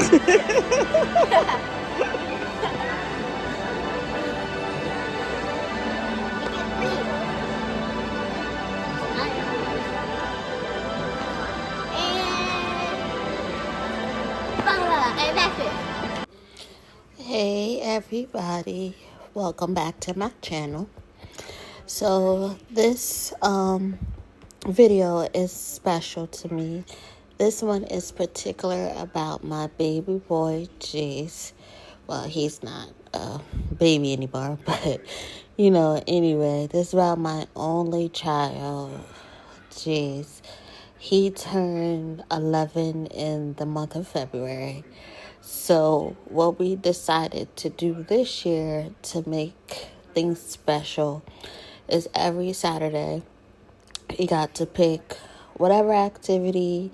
Hey everybody, welcome back to my channel. So this video is special to me. This one is particular about my baby boy Jace. Well, he's not a baby anymore, but anyway, this is about my only child, Jace. He turned 11 in the month of February. So what we decided to do this year to make things special is every Saturday he got to pick whatever activity,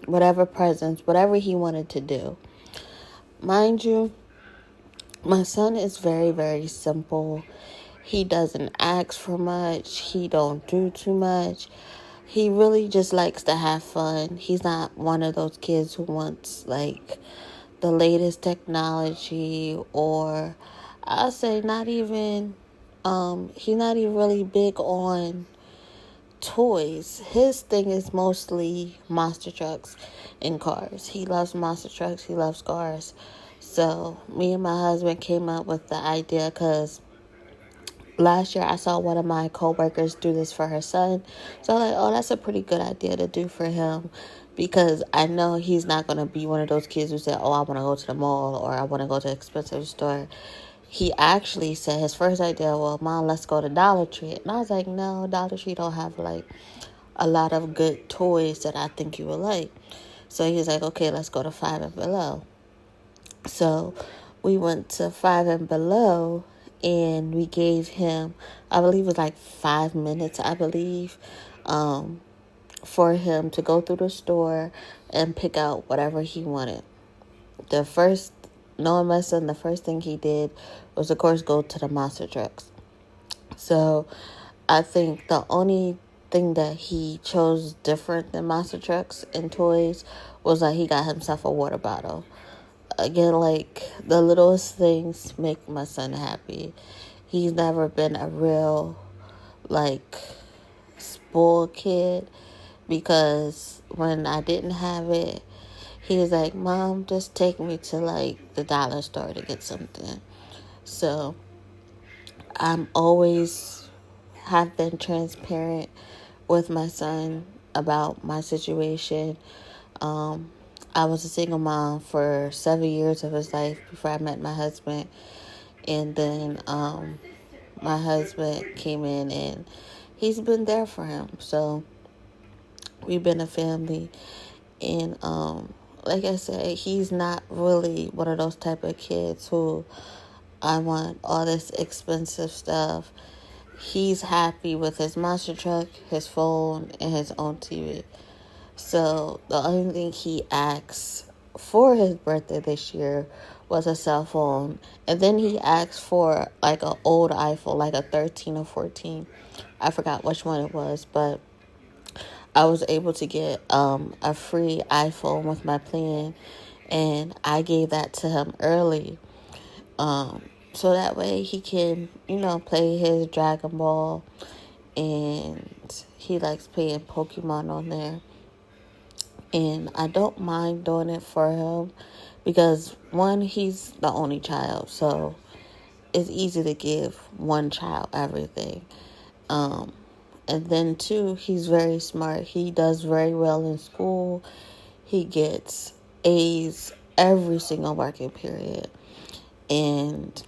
whatever presents, whatever he wanted to do. Mind you, my son is very, very simple. He doesn't ask for much. He don't do too much. He really just likes to have fun. He's not one of those kids who wants the latest technology, or I'll say not even, he's not even really big on toys. His thing is mostly monster trucks and cars. He loves monster trucks. He loves cars. So me and my husband came up with the idea because last year I saw one of my coworkers do this for her son. So I'm like, oh, that's a pretty good idea to do for him, because I know he's not going to be one of those kids who said, oh, I want to go to the mall or I want to go to an expensive store. He actually said his first idea, well, Mom, let's go to Dollar Tree. And I was like, no, Dollar Tree don't have a lot of good toys that I think you would like. So he's like, okay, let's go to Five and Below. So we went to Five and Below, and we gave him, I believe it was 5 minutes, for him to go through the store and pick out whatever he wanted. Knowing my son, the first thing he did was, of course, go to the monster trucks. So I think the only thing that he chose different than monster trucks and toys was he got himself a water bottle. Again, the littlest things make my son happy. He's never been a real spoiled kid, because when I didn't have it, he was like, Mom, just take me to the dollar store to get something. So I'm always have been transparent with my son about my situation. I was a single mom for 7 years of his life before I met my husband. And then my husband came in and he's been there for him. So we've been a family. And like I said, he's not really one of those type of kids who I want all this expensive stuff. He's happy with his monster truck, his phone, and his own TV. So the only thing he asked for his birthday this year was a cell phone. And then he asked for an old iPhone, a 13 or 14. I forgot which one it was, but I was able to get a free iPhone with my plan, and I gave that to him early. So that way he can, play his Dragon Ball, and he likes playing Pokemon on there. And I don't mind doing it for him because, one, he's the only child, so it's easy to give one child everything. And then, two, he's very smart. He does very well in school. He gets A's every single working period. And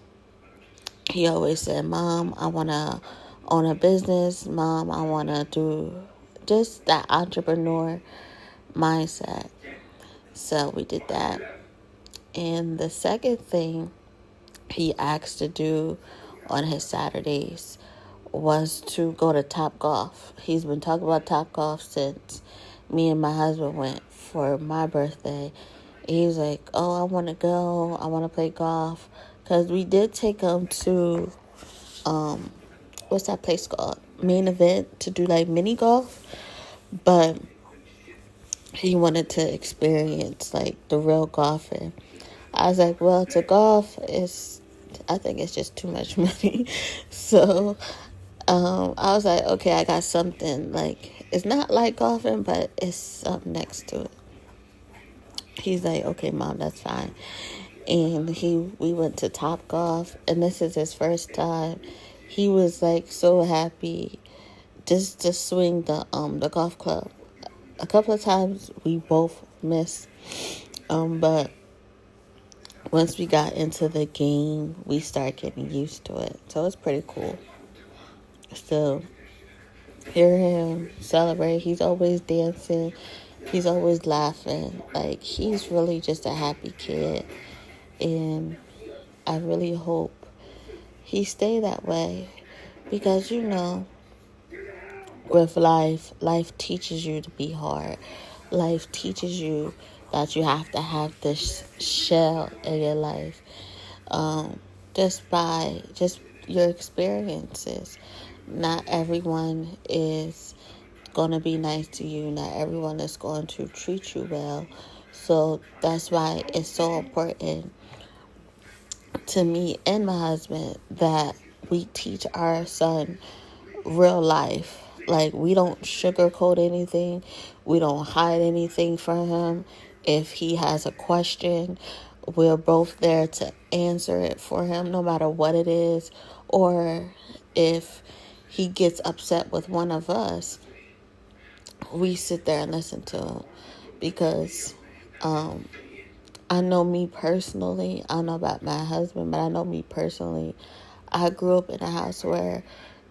he always said, Mom, I want to own a business. Mom, I want to do just that entrepreneur mindset. So we did that. And the second thing he asked to do on his Saturdays was to go to Top Golf. He's been talking about Top Golf since me and my husband went for my birthday. He was like, oh, I want to go. I want to play golf. Because we did take him to, what's that place called? Main Event, to do mini golf. But he wanted to experience like the real golfing. I was like, well, to golf is, I think it's just too much money. So I was like, okay, I got something like, it's not like golfing, but it's something next to it. He's like, okay, mom, that's fine. And we went to Top Golf, and this is his first time. He was like so happy just to swing the golf club. A couple of times we both missed, but once we got into the game, we started getting used to it. So it's pretty cool. So hear him celebrate. He's always dancing. He's always laughing. Like, he's really just a happy kid. And I really hope he stay that way. Because, with life teaches you to be hard. Life teaches you that you have to have this shell in your life. Just by your experiences. Not everyone is going to be nice to you. Not everyone is going to treat you well. So that's why it's so important to me and my husband that we teach our son real life. Like, we don't sugarcoat anything. We don't hide anything from him. If he has a question, we're both there to answer it for him, no matter what it is. Or if he gets upset with one of us, we sit there and listen to him. Because I know me personally, I don't know about my husband, but I know me personally, I grew up in a house where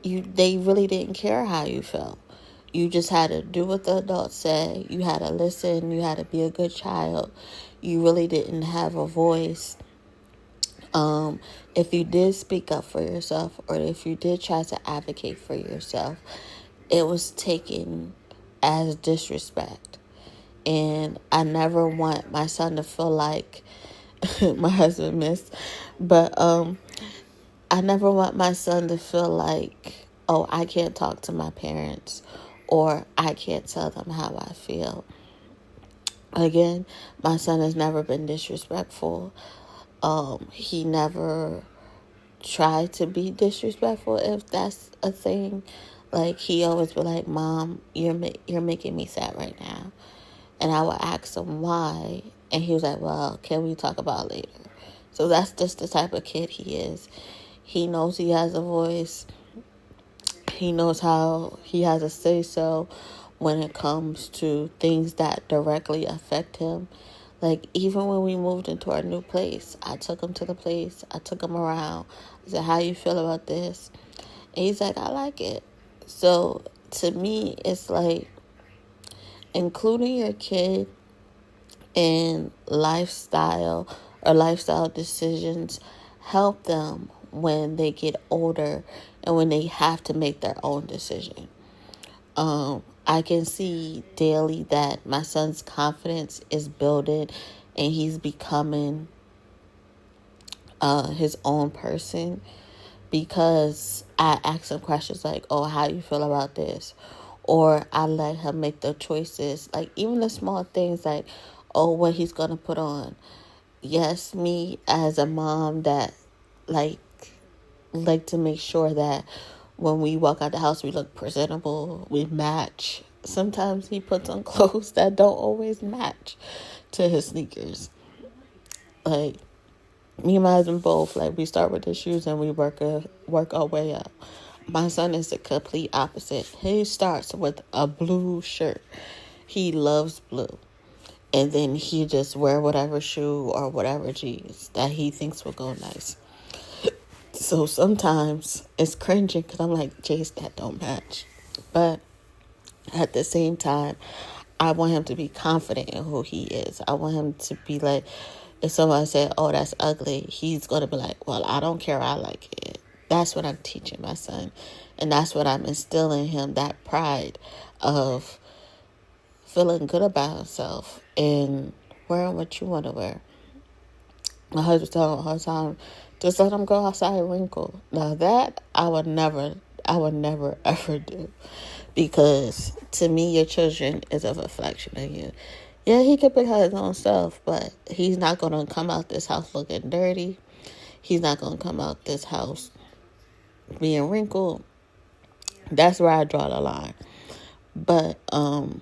they really didn't care how you felt. You just had to do what the adults said. You had to listen. You had to be a good child. You really didn't have a voice. If you did speak up for yourself, or if you did try to advocate for yourself, it was taken as disrespect. And I never want my son to feel like my husband missed, but I never want my son to feel like, oh, I can't talk to my parents, or I can't tell them how I feel. Again, my son has never been disrespectful. He never tried to be disrespectful, if that's a thing. Like, he always be like, Mom, you're making me sad right now. And I would ask him why, and he was like, well, can we talk about it later? So that's just the type of kid he is. He knows he has a voice. He knows how he has a say-so when it comes to things that directly affect him. Like, even when we moved into our new place, I took him to the place. I took him around. I said, how you feel about this? And he's like, I like it. So to me, it's like including your kid in lifestyle decisions help them when they get older and when they have to make their own decision. I can see daily that my son's confidence is building and he's becoming his own person, because I ask him questions like, oh, how you feel about this? Or I let him make the choices, like even the small things like, oh, what he's going to put on. Yes, me as a mom that like to make sure that when we walk out the house, we look presentable, we match. Sometimes he puts on clothes that don't always match to his sneakers. Like, me and my husband both, like, we start with the shoes and we work our way up. My son is the complete opposite. He starts with a blue shirt. He loves blue. And then he just wear whatever shoe or whatever jeans that he thinks will go nice. So sometimes it's cringing because I'm like, Jace, that don't match. But at the same time, I want him to be confident in who he is. I want him to be like, if someone said, oh, that's ugly, he's going to be like, well, I don't care, I like it. That's what I'm teaching my son. And that's what I'm instilling in him, that pride of feeling good about himself and wearing what you want to wear. My husband telling me all the time, just let him go outside and wrinkle. Now that I would never ever do, because to me, your children is a reflection of you. Yeah, he could pick out his own stuff, but he's not going to come out this house looking dirty. He's not going to come out this house being wrinkled. That's where I draw the line. But I'm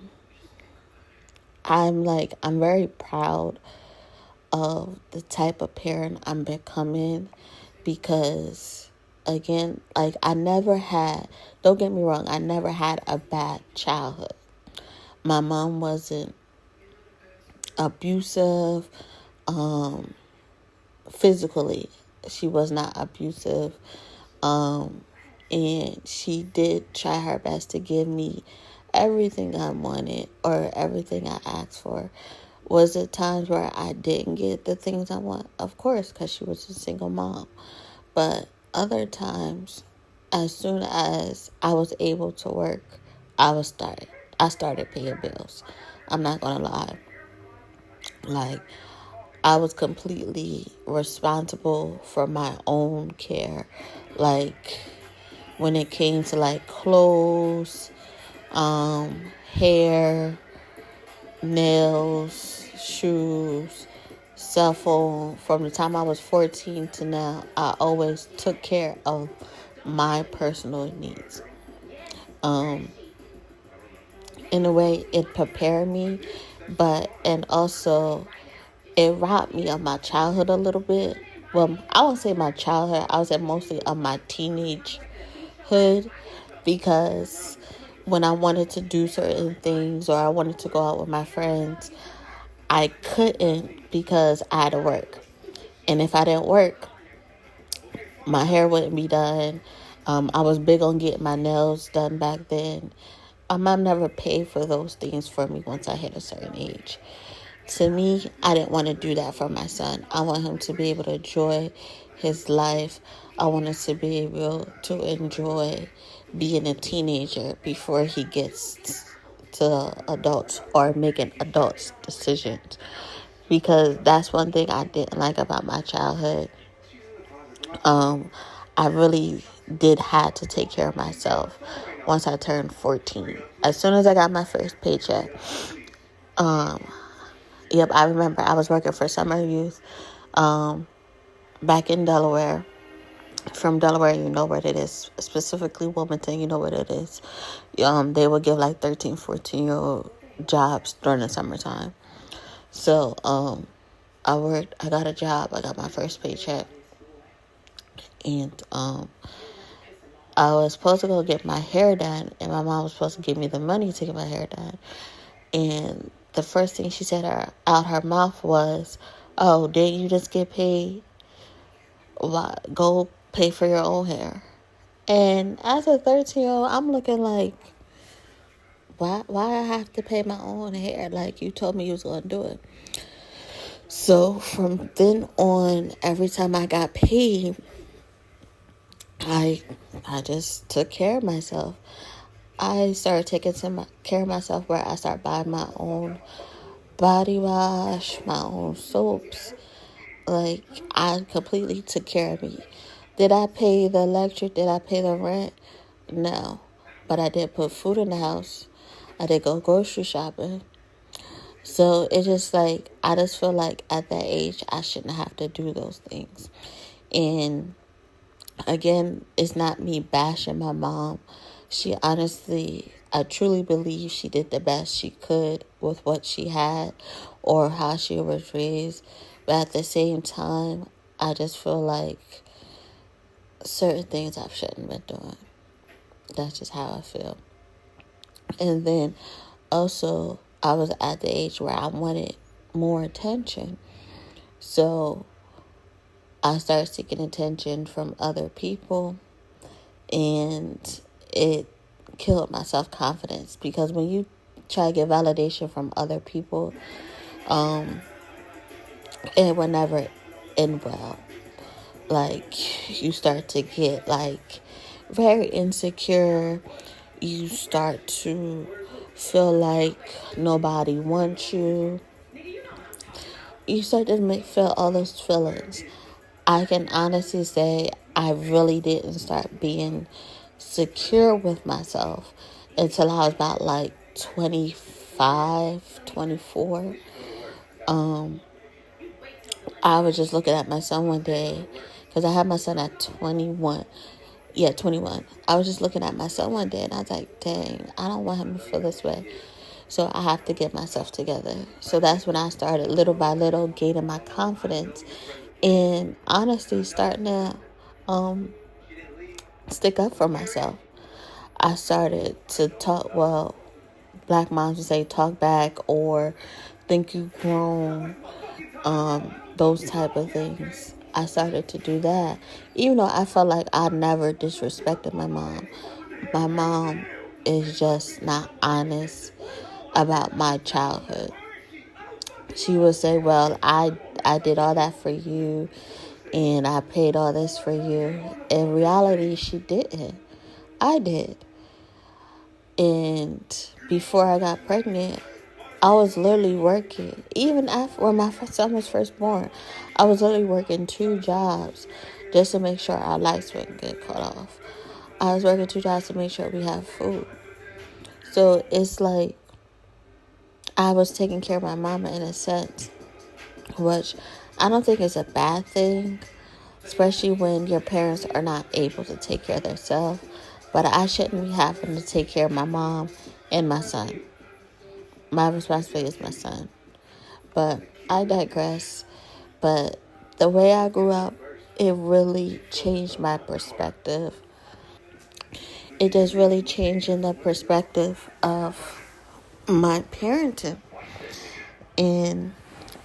very proud of the type of parent I'm becoming, because again, like, I never had, don't get me wrong, I never had a bad childhood. My mom wasn't abusive physically. She was not abusive. And she did try her best to give me everything I wanted or everything I asked for. Was it times where I didn't get the things I want? Of course, because she was a single mom. But other times, as soon as I was able to work, I started paying bills. I'm not gonna lie. Like, I was completely responsible for my own care. Like, when it came to like clothes, hair, nails, shoes, cell phone. From the time I was 14 to now, I always took care of my personal needs. In a way, it prepared me, and also it robbed me of my childhood a little bit. Well, I won't say my childhood, I would say mostly of my teenagehood, because when I wanted to do certain things or I wanted to go out with my friends, I couldn't because I had to work. And if I didn't work, my hair wouldn't be done. I was big on getting my nails done back then. My mom never paid for those things for me once I hit a certain age. To me, I didn't want to do that for my son. I want him to be able to enjoy his life. I want him to be able to enjoy being a teenager before he gets to adults or making adults decisions. Because that's one thing I didn't like about my childhood. I really did have to take care of myself once I turned 14. As soon as I got my first paycheck, I remember I was working for Summer Youth back in Delaware. From Delaware, you know what it is. Specifically Wilmington, you know what it is. They would give like 13, 14-year-old jobs during the summertime. So I worked, I got a job, I got my first paycheck. And I was supposed to go get my hair done, and my mom was supposed to give me the money to get my hair done. And the first thing she said out her mouth was, "Oh, didn't you just get paid? Go pay for your own hair." And as a 13-year-old, I'm looking like, why I have to pay my own hair? Like, you told me you was going to do it. So from then on, every time I got paid, I just took care of myself. I started taking care of myself where I started buying my own body wash, my own soaps. Like, I completely took care of me. Did I pay the electric? Did I pay the rent? No. But I did put food in the house. I did go grocery shopping. So it's just like, I just feel like at that age, I shouldn't have to do those things. And again, it's not me bashing my mom. She honestly, I truly believe she did the best she could with what she had or how she was raised. But at the same time, I just feel like certain things I shouldn't have been doing. That's just how I feel. And then also, I was at the age where I wanted more attention. So I started seeking attention from other people, and it killed my self-confidence, because when you try to get validation from other people, it will never end well. Like, you start to get like very insecure. You start to feel like nobody wants you. You start to feel all those feelings. I can honestly say I really didn't start being secure with myself until I was about like 25, 24. Um, I was just looking at my son one day because I had my son at 21. Yeah, 21. I was just looking at my son one day and I was like, dang, I don't want him to feel this way. So I have to get myself together. So that's when I started little by little gaining my confidence and honestly starting to stick up for myself. I started to talk, well, black moms would say talk back or think you grown, those type of things. I started to do that. Even though I felt like I never disrespected my mom. My mom is just not honest about my childhood. She would say, well, I did all that for you and I paid all this for you. In reality, she didn't. I did. And before I got pregnant, I was literally working. Even after when my son was first born, I was literally working 2 jobs just to make sure our lights wouldn't get cut off. I was working 2 jobs to make sure we have food. So it's like I was taking care of my mama in a sense, which I don't think is a bad thing, especially when your parents are not able to take care of themselves. But I shouldn't be having to take care of my mom and my son. My responsibility is my son. But I digress. But the way I grew up, it really changed my perspective. It just really changed in the perspective of my parenting and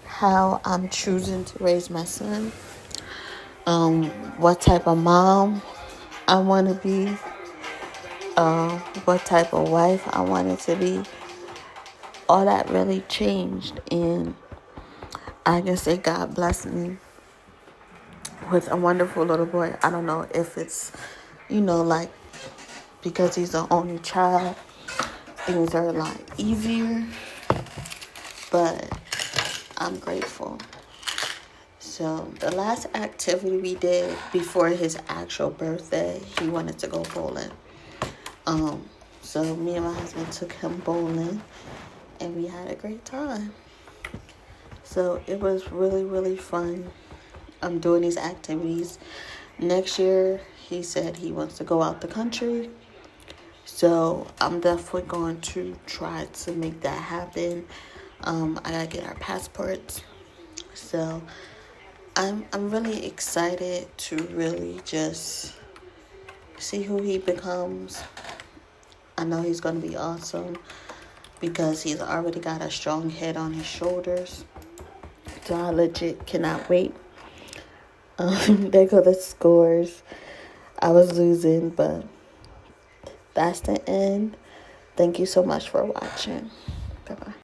how I'm choosing to raise my son. What type of mom I want to be. What type of wife I wanted to be. All that really changed, and I can say God blessed me with a wonderful little boy. I don't know if it's, like because he's the only child, things are a lot easier, but I'm grateful. So the last activity we did before his actual birthday, he wanted to go bowling. So me and my husband took him bowling, and we had a great time. So it was really, really fun. I'm doing these activities. Next year, he said he wants to go out the country. So I'm definitely going to try to make that happen. I gotta get our passports. So I'm really excited to really just see who he becomes. I know he's gonna be awesome because he's already got a strong head on his shoulders. So I legit cannot wait. There go the scores. I was losing, but that's the end. Thank you so much for watching. Bye-bye.